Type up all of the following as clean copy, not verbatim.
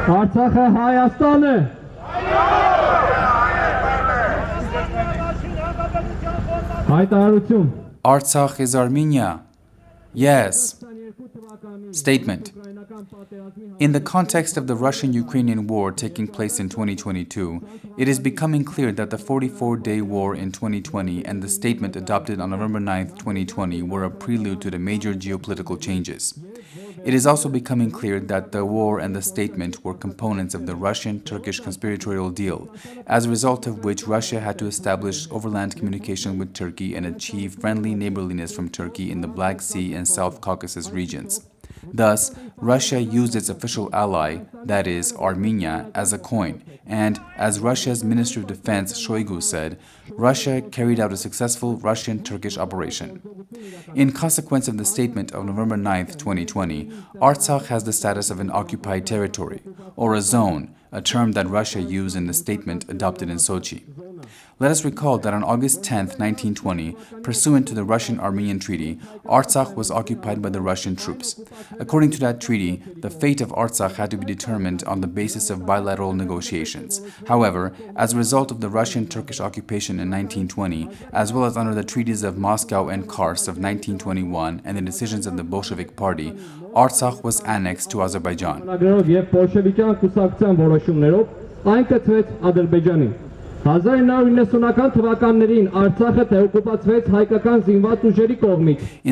Արցախը Հայաստան է։ Հայտարարություն։ Artsakh is Armenia. Yes. Statement. In the context of the Russian-Ukrainian war taking place in 2022, it is becoming clear that the 44-day war in 2020 and the statement adopted on November 9, 2020 were a prelude to the major geopolitical changes. It is also becoming clear that the war and the statement were components of the Russian-Turkish conspiratorial deal, as a result of which Russia had to establish overland communication with Turkey and achieve friendly neighborliness from Turkey in the Black Sea and South Caucasus regions. Thus, Russia used its official ally, that is, Armenia, as a coin, and, as Russia's Minister of Defense Shoigu said, Russia carried out a successful Russian-Turkish operation. In consequence of the statement of November 9, 2020, Artsakh has the status of an occupied territory, or a zone, a term that Russia used in the statement adopted in Sochi. Let us recall that on August 10, 1920, pursuant to the Russian-Armenian Treaty, Artsakh was occupied by the Russian troops. According to that treaty, the fate of Artsakh had to be determined on the basis of bilateral negotiations. However, as a result of the Russian-Turkish occupation in 1920, as well as under the treaties of Moscow and Kars of 1921 and the decisions of the Bolshevik Party, Artsakh was annexed to Azerbaijan. In the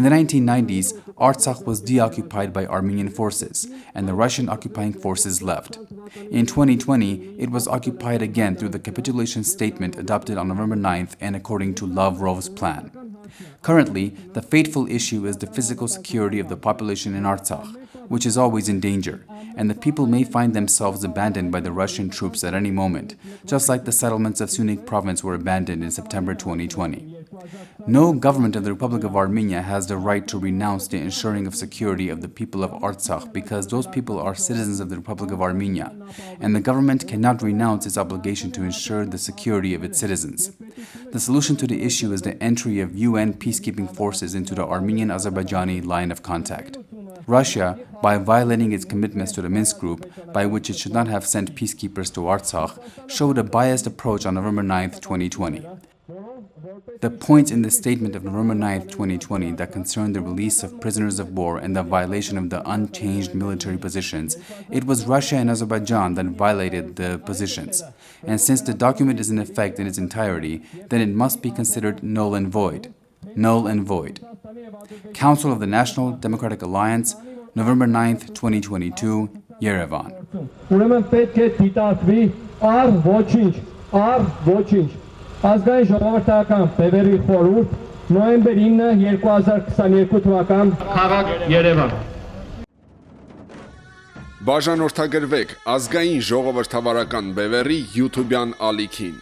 1990s, Artsakh was deoccupied by Armenian forces, and the Russian occupying forces left. In 2020, it was occupied again through the capitulation statement adopted on November 9th and according to Lavrov's plan. Currently, the fateful issue is the physical security of the population in Artsakh, which is always in danger, and the people may find themselves abandoned by the Russian troops at any moment, just like the settlements of Sunik province were abandoned in September 2020. No government of the Republic of Armenia has the right to renounce the ensuring of security of the people of Artsakh because those people are citizens of the Republic of Armenia, and the government cannot renounce its obligation to ensure the security of its citizens. The solution to the issue is the entry of UN peacekeeping forces into the Armenian-Azerbaijani line of contact. Russia, by violating its commitments to the Minsk Group, by which it should not have sent peacekeepers to Artsakh, showed a biased approach on November 9, 2020. The points in the statement of November 9, 2020 that concerned the release of prisoners of war and the violation of the unchanged military positions, it was Russia and Azerbaijan that violated the positions. And since the document is in effect in its entirety, then it must be considered null and void. Null and void. Council of the National Democratic Alliance, November 9, 2022, Yerevan. Ազգային-Ժողովրդավարական Բևեռի խորհուրդ, նոյեմբեր 9, 2022 թվական, քաղաք Երևան։ Բաժանորդագրվեք Ազգային-Ժողովրդավարական Բևեռի YouTube-յան ալիքին։